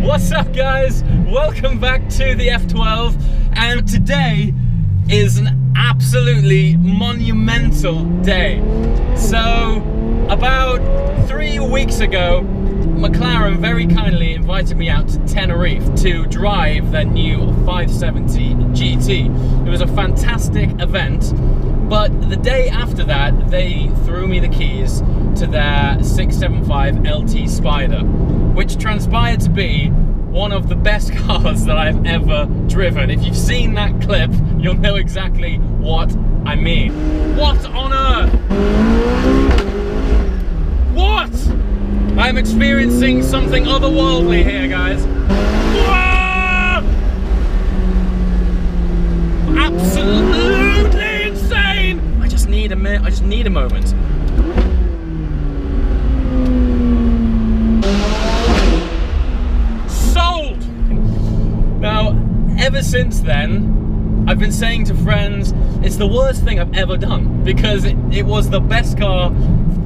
What's up, guys? Welcome back to the F12, and today is an absolutely monumental day. So, about 3 weeks ago, McLaren very kindly invited me out to Tenerife to drive their new 570 GT. It was a fantastic event, but the day after that, they threw me the keys to their 675 LT Spider, which transpired to be one of the best cars that I've ever driven. If you've seen that clip, you'll know exactly what I mean. What on earth? What? I'm experiencing something otherworldly here, guys. Whoa! Absolutely insane! I just need a minute, I just need a moment. Sold! Now, ever since then, I've been saying to friends, it's the worst thing I've ever done, because it was the best car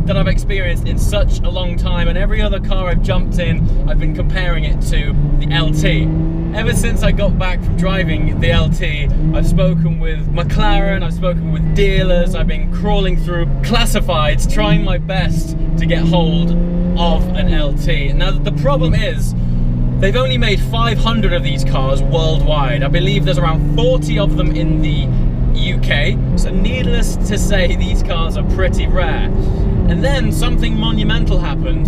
that I've experienced in such a long time, and every other car I've jumped in, I've been comparing it to the LT. Ever since I got back from driving the LT, I've spoken with McLaren, I've spoken with dealers, I've been crawling through classifieds, trying my best to get hold of an LT. Now, the problem is, they've only made 500 of these cars worldwide. I believe there's around 40 of them in the UK, so needless to say, these cars are pretty rare. And then something monumental happened,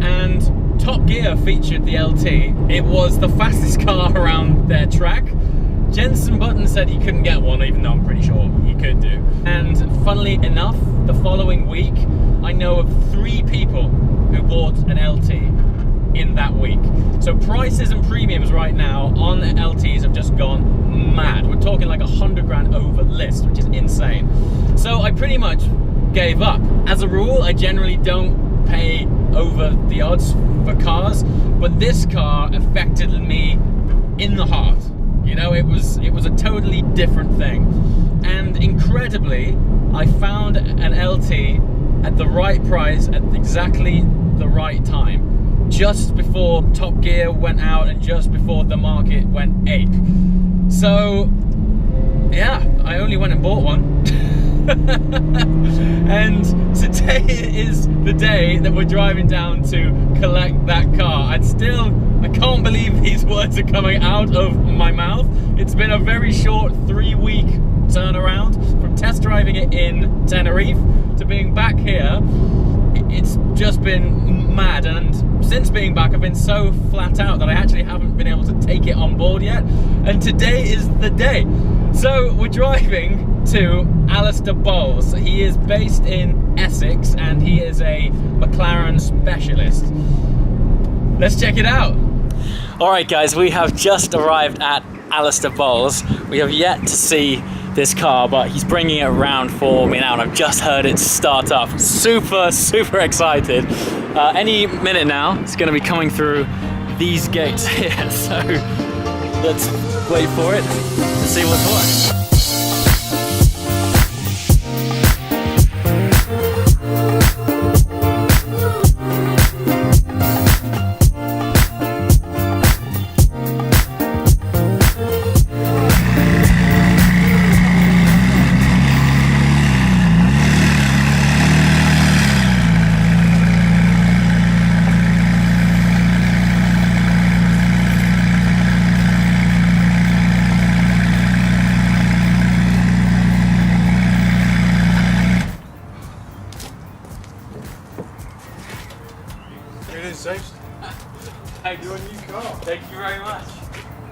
and Top Gear featured the LT. It was the fastest car around their track. Jenson Button said he couldn't get one, even though I'm pretty sure he could do. And funnily enough, the following week, I know of 3 people who bought an LT in that week. So prices and premiums right now on LTs have just gone mad. We're talking like 100 grand over list, which is insane. So I pretty much gave up. As a rule, I generally don't pay over the odds for cars, but this car affected me in the heart. You know, it was a totally different thing. And incredibly, I found an LT at the right price at exactly the right time, just before Top Gear went out and just before the market went ape. So yeah, I only went and bought one. And today is the day that we're driving down to collect that car. I can't believe these words are coming out of my mouth. It's been a very short 3-week turnaround from test driving it in Tenerife to being back here. It's just been mad, and since being back I've been so flat out that I actually haven't been able to take it on board yet, and today is the day. So we're driving to Alistair Bowles. He is based in Essex and he is a McLaren specialist. Let's check it out. Alright guys, we have just arrived at Alistair Bowles. We have yet to see this car, but he's bringing it around for me now, and I've just heard it start up. Super excited. Any minute now, it's going to be coming through these gates here, so let's wait for it to see what's what. Thank you, a new car. Thank you very much.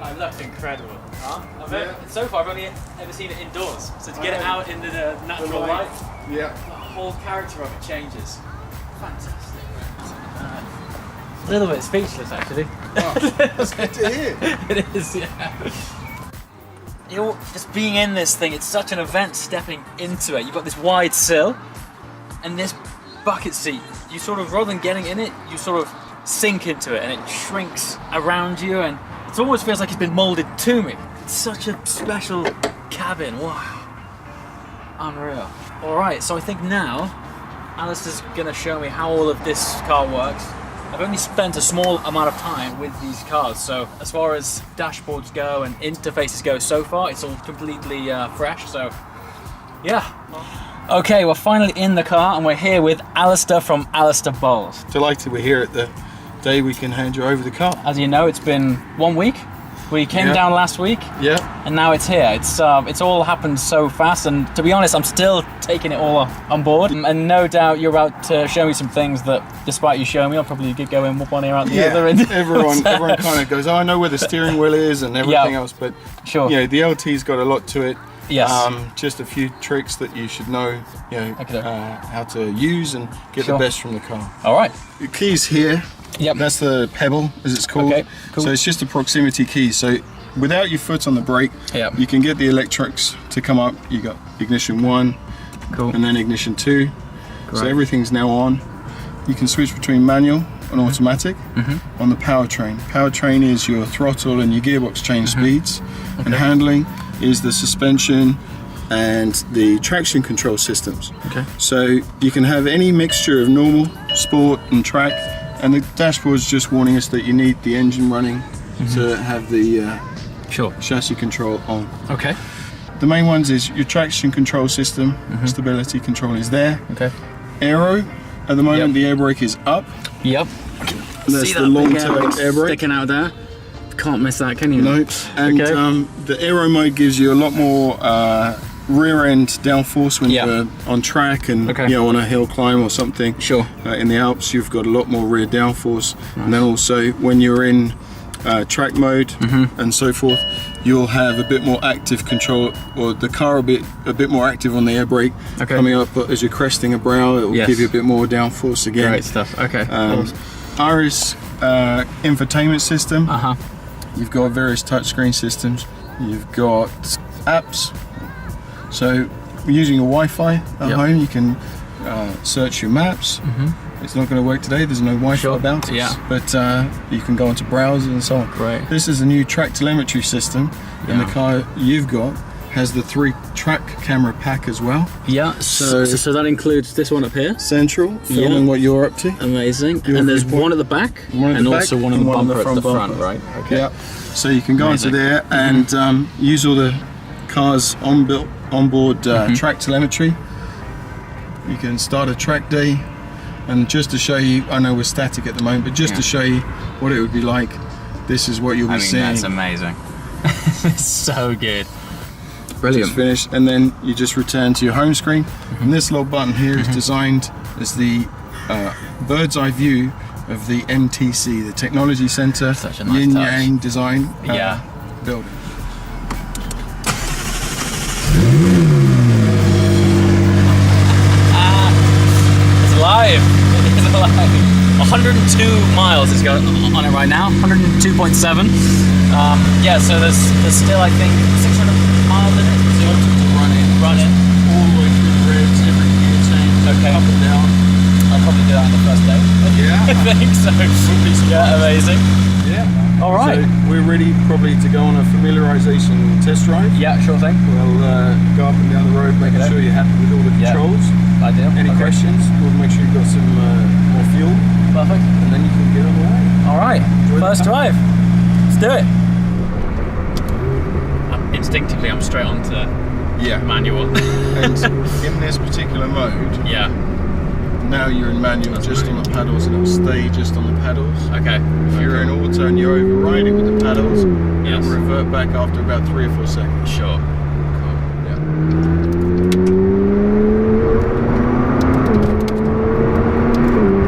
It looks incredible. Huh? So far I've only ever seen it indoors, so to get it out into the natural light, yeah, the whole character of it changes. Fantastic. A little bit speechless actually. Oh, that's good to hear. It is, yeah. You know, just being in this thing, it's such an event stepping into it. You've got this wide sill and this bucket seat. You sort of, rather than getting in it, you sort of sink into it and it shrinks around you, and it almost feels like it's been molded to me. It's such a special cabin. Wow. Unreal. Alright, so I think now Alistair's gonna show me how all of this car works. I've only spent a small amount of time with these cars, so as far as dashboards go and interfaces go so far, it's all completely fresh, so yeah. Okay, we're finally in the car and we're here with Alistair from Alistair Bowles. Delighted we're here at the day we can hand you over the car. As you know, it's been 1 week. We came down last week, and now it's here. It's all happened so fast, and to be honest, I'm still taking it all on board. And no doubt you're about to show me some things that, despite you showing me, I'll probably go in one ear out the other. And everyone kind of goes, oh, I know where the steering wheel is and everything else, but sure. Yeah, the LT's got a lot to it. Yes. Just a few tricks that you should know, how to use and get the best from the car. All right. The key's here. Yep. That's the pebble, as it's called. Okay, cool. So it's just a proximity key. So without your foot on the brake, you can get the electrics to come up. You got ignition 1, and then ignition 2. Great. So everything's now on. You can switch between manual and automatic on the powertrain. Powertrain is your throttle and your gearbox change speeds, and handling is the suspension and the traction control systems. Okay. So you can have any mixture of normal, sport and track. And the dashboard's just warning us that you need the engine running to have the chassis control on. Okay. The main ones is your traction control system, stability control is there. Okay. Aero, at the moment the air brake is up. Yep. That's the long-term air brake. Sticking out there. Can't miss that, can you? Nope. And the aero mode gives you a lot more rear end downforce when you're on track and on a hill climb or something. Sure. In the Alps, you've got a lot more rear downforce, and then also when you're in track mode and so forth, you'll have a bit more active control, or the car a bit more active on the air brake coming up. But as you're cresting a brow, it will give you a bit more downforce again. Great stuff. Okay. Iris infotainment system. You've got various touchscreen systems. You've got apps. So using your Wi-Fi at home, you can search your maps. It's not going to work today, there's no Wi-Fi about us, but you can go onto browsers and so on. Right. This is a new track telemetry system, and the car you've got has the 3 track camera pack as well. Yeah, so that includes this one up here. Central, filming what you're up to. Amazing. And there's one at the back, and also one on the bumper at the front, right? Okay. Yeah. So you can go into there and use all the car's onboard track telemetry. You can start a track day, and just to show you, I know we're static at the moment, but just to show you what it would be like, this is what you'll be seeing. That's amazing. It's so good. Brilliant. Just finished, and then you just return to your home screen. And this little button here is designed as the bird's eye view of the MTC, the Technology Centre, such a nice Yin Yang design building. It's alive. It's alive. 102 miles is going on it right now. 102.7. Yeah, so there's still, I think, 600 miles in it. So run it all the way through the ribs, every gear change, up and down. I'll probably do that on the first day. Yeah, I think so. Yeah, amazing. Yeah. All right. So we're ready probably to go on a familiarization test drive. Yeah, sure thing. We'll go up and down the road, making sure you're happy with all the controls. Ideal. Any questions? We'll make sure you've got some more fuel. Perfect. And then you can get on the way. All right. First drive. Let's do it. Instinctively, I'm straight on to manual. And in this particular mode, now you're in manual just on the paddles, and it'll stay just on the paddles. Okay. If you're in auto and you override it with the paddles, it'll revert back after about 3 or 4 seconds. Sure. Cool. Yeah.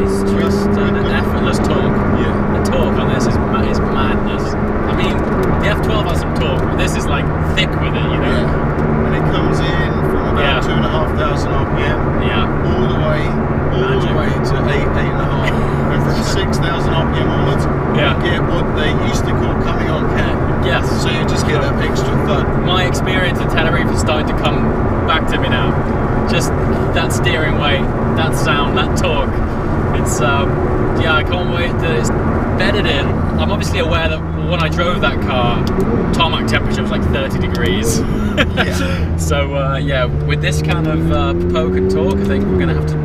It's just an effortless torque. Yeah. The torque on this is madness. I mean, the F12 has some torque, but this is like thick with it, you know. Yeah. And it comes in from about 2,500 RPM. Yeah. All the way to 8.5. And from 6,000 RPM onwards, you get what they used to call coming on cap. Yes. So you just get that extra thud. My experience at Tenerife is starting to come back to me now. Just that steering weight, that sound, that torque. It's I can't wait that it's bedded in. I'm obviously aware that when I drove that car, tarmac temperature was like 30 degrees. So with this kind of poke and torque, I think we're going to have to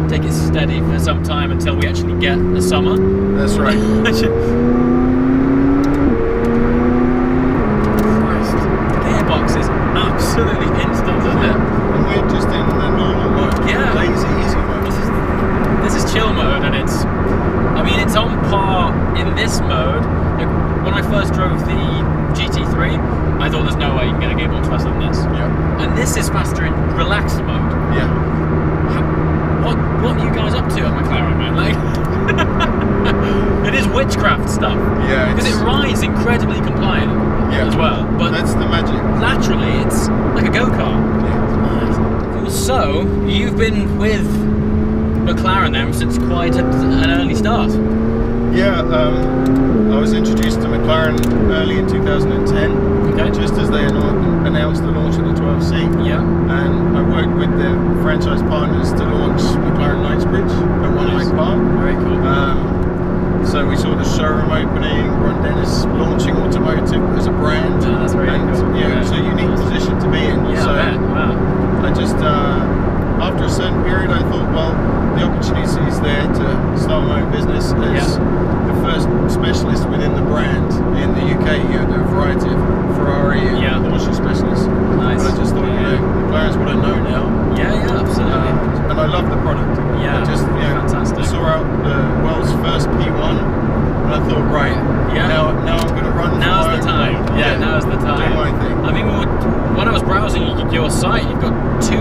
take it steady for some time until we actually get the summer. That's right. Christ, the gearbox is absolutely instant, isn't it? And we're just in the normal mode. Yeah. Lazy, easy mode. This is chill mode, and it's on par in this mode. Like, when I first drove the GT3, I thought there's no way you can get a gearbox faster than this. Yeah. And this is faster in relaxed mode. Yeah. What are you guys up to at McLaren, man? Like, it is witchcraft stuff. Yeah. Because it rides incredibly compliant as well. But that's the magic. laterally, it's like a go-kart. Yeah. Cool. So, you've been with McLaren then since quite an early start. Yeah, I was introduced to McLaren early in 2010, just as they announced the launch of the 12C. Yeah. And I worked with the franchise partners to launch McLaren Knightsbridge at One Lake Park. Very cool. So we saw the showroom opening, Ron Dennis launching automotive as a brand. Oh, that's very cool. Yeah, it's a unique position to be in. Yeah, so wow. I just, after a certain period, I thought, well, the opportunity is there to start my own business as the first specialist within the brand in the UK. You know, there are a variety of Ferrari and Porsche specialists. Nice. But I just thought, McLaren's what I know now. Yeah, absolutely. And I love the product. Yeah, I just, fantastic. saw out the world's first P1, and I thought, right, now I'm going to run. Now's the time. Yeah, now's the time. Do my thing. I mean, when I was browsing your site, you've got 2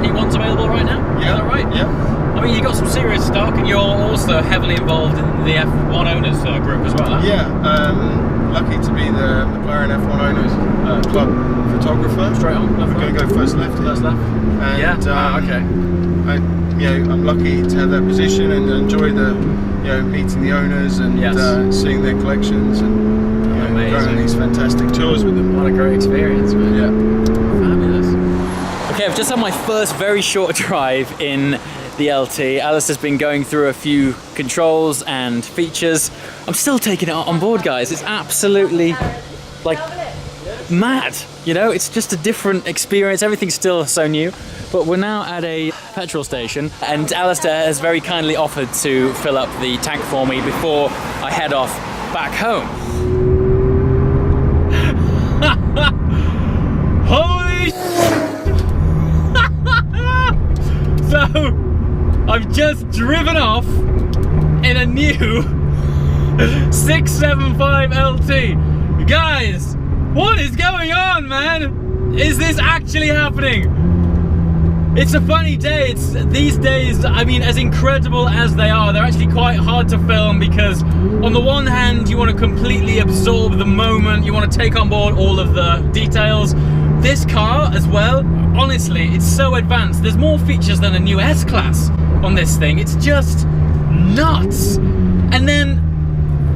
P1s available right now. Yeah. Is that right? Yeah. I mean, you got some serious stock, and you're also heavily involved in the F1 owners group as well. Huh? Yeah. Lucky to be the McLaren F1 owners club photographer. Straight on. We're going to go first left here. First left. And, okay. I'm lucky to have that position and enjoy the, meeting the owners and seeing their collections and going on these fantastic tours with them. What a great experience, man. Yeah. Fabulous. Okay, I've just had my first very short drive in the LT. Alistair's been going through a few controls and features. I'm still taking it on board, guys. It's absolutely like mad. It's just a different experience. Everything's still so new. But we're now at a petrol station, and Alistair has very kindly offered to fill up the tank for me before I head off back home. Holy So, I've just driven off in a new 675 LT. Guys, what is going on, man? Is this actually happening? It's a funny day. These days, I mean, as incredible as they are, they're actually quite hard to film because on the one hand, you want to completely absorb the moment, you want to take on board all of the details. This car as well, honestly, it's so advanced. There's more features than a new S-Class on this thing. It's just nuts. And then,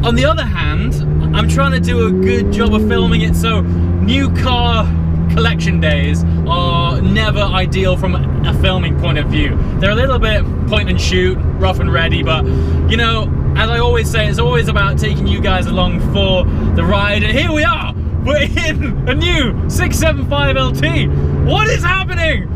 on the other hand, I'm trying to do a good job of filming it, so new car collection days are never ideal from a filming point of view. They're a little bit point and shoot, rough and ready, but as I always say, it's always about taking you guys along for the ride, and here we are! We're in a new 675 LT! What is happening?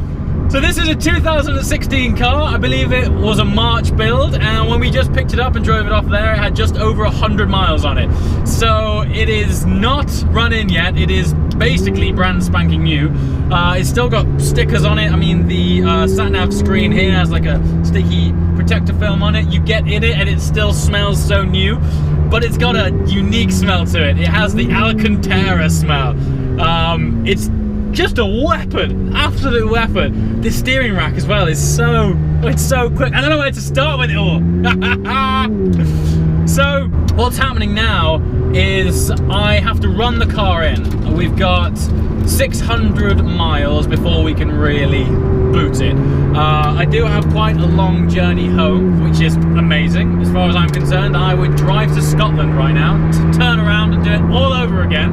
So this is a 2016 car. I believe it was a March build, and when we just picked it up and drove it off there, it had just over 100 miles on it. So it is not run-in yet. It is basically brand spanking new. It's still got stickers on it. I mean, the sat-nav screen here has like a sticky protector film on it. You get in it and it still smells so new, but it's got a unique smell to it. It has the Alcantara smell. It's just a weapon, absolute weapon. This steering rack as well is it's so quick. I don't know where to start with it all. So what's happening now is I have to run the car in. We've got 600 miles before we can really boot it. I do have quite a long journey home, which is amazing. As far as I'm concerned, I would drive to Scotland right now to turn around and do it all over again.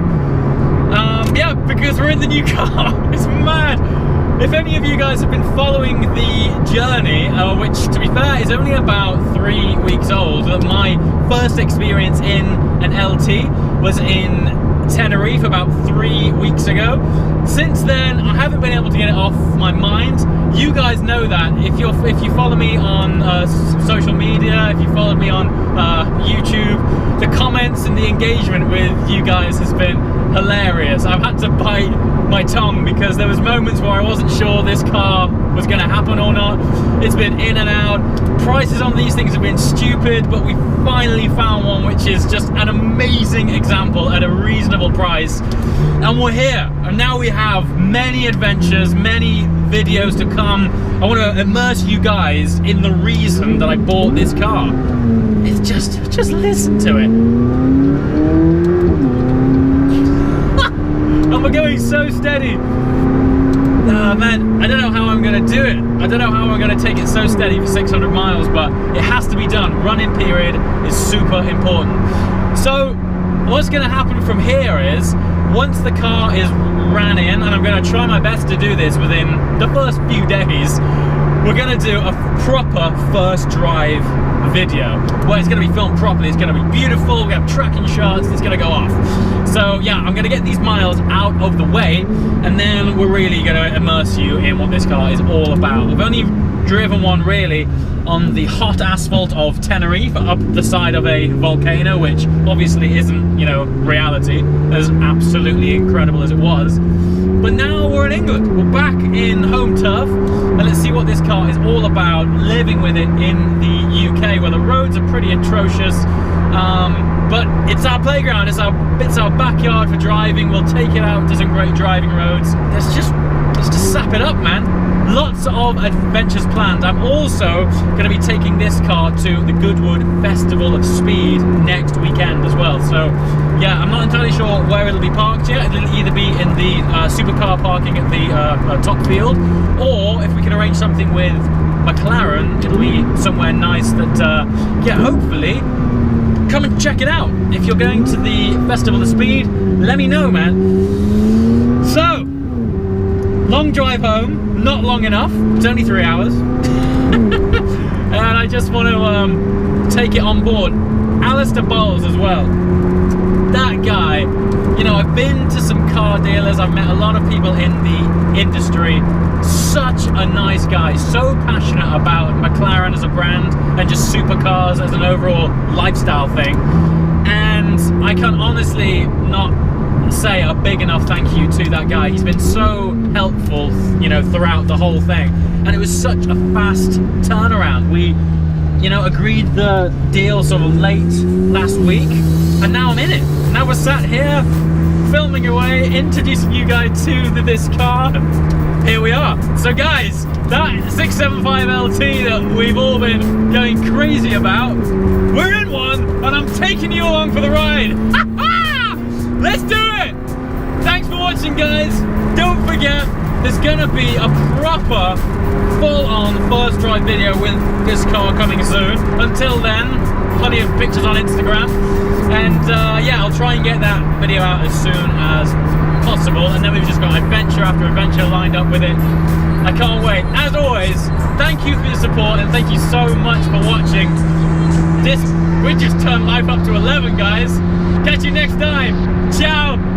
Yeah, because we're in the new car. It's mad. If any of you guys have been following the journey, which to be fair is only about 3 weeks old, my first experience in an LT was in Tenerife about 3 weeks ago. Since then, I haven't been able to get it off my mind. You guys know that. If you follow me on social media, if you follow me on YouTube, the comments and the engagement with you guys has been hilarious. I've had to bite my tongue because there was moments where I wasn't sure this car was going to happen or not. It's been in and out. Prices on these things have been stupid, but we finally found one which is just an amazing example at a reasonable price. And we're here. And now we have many adventures, many videos to come. I want to immerse you guys in the reason that I bought this car. It's just listen to it. And we're going so steady. Man, I don't know how I'm going to do it. I don't know how I'm going to take it so steady for 600 miles, but it has to be done. Running period is super important. So what's going to happen from here is, once the car is ran in, and I'm going to try my best to do this within the first few days, we're going to do a proper first drive video where it's going to be filmed properly. It's going to be beautiful. We have tracking shots. It's going to go off. So yeah, I'm going to get these miles out of the way, and then we're really going to immerse you in what this car is all about. We've only driven one really on the hot asphalt of Tenerife up the side of a volcano, which obviously isn't, you know, reality, as absolutely incredible as it was. But now we're in England, we're back in home turf, and let's see what this car is all about, living with it in the UK, where the roads are pretty atrocious, but it's our playground, it's our backyard for driving. We'll take it out to some great driving roads. Let's just sap it up, man. Lots of adventures planned. I'm also going to be taking this car to the Goodwood Festival of Speed next weekend as well. So yeah, I'm not entirely sure where it'll be parked yet. It'll either be in the supercar parking at the top field, or if we can arrange something with McLaren, it'll be somewhere nice that, yeah, hopefully, come and check it out. If you're going to the Festival of Speed, let me know, man. So, long drive home, not long enough, it's only 3 hours. And I just want to take it on board. Alistair Bowles as well. That guy, you know, I've been to some car dealers, I've met a lot of people in the industry. Such a nice guy, so passionate about McLaren as a brand and just supercars as an overall lifestyle thing. And I can honestly not say a big enough thank you to that guy. He's been so helpful, you know, throughout the whole thing. And it was such a fast turnaround. We, you know, agreed the deal sort of late last week, and now I'm in it. Now we're sat here, filming away, introducing you guys to this car. Here we are. So guys, that 675 LT that we've all been going crazy about, we're in one, and I'm taking you along for the ride. Let's do it! Thanks for watching, guys. Don't forget, there's gonna be a proper full-on first drive video with this car coming soon. Until then, plenty of pictures on Instagram, and yeah, I'll try and get that video out as soon as possible, and then we've just got adventure after adventure lined up with it. I can't wait. As always, thank you for your support, and thank you so much for watching. We just turned life up to 11, guys. Catch you next time. Ciao.